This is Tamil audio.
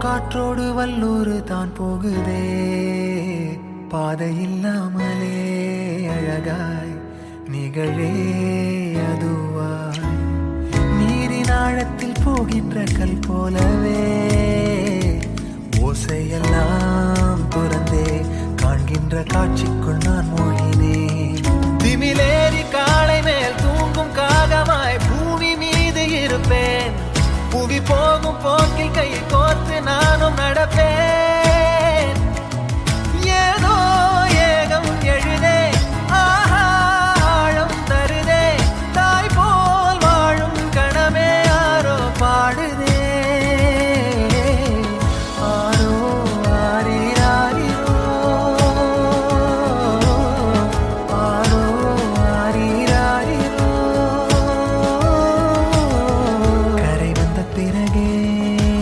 காற்றோடு வல்லூர் தான் போகுதே, பாதை இல்லாமலே அழகாய் நிகழே அதுவாய், நீரின் ஆழத்தில் போகின்ற கல் போலவே ஓசையெல்லாம் துறந்தே காண்கின்ற காட்சிக்குள் நான் மூழ்கினேன். திமிலேறி காலை மேல் தூங்கும் காகமாய் பூமி மீது இருப்பேன், புவி போகும் போக்கில்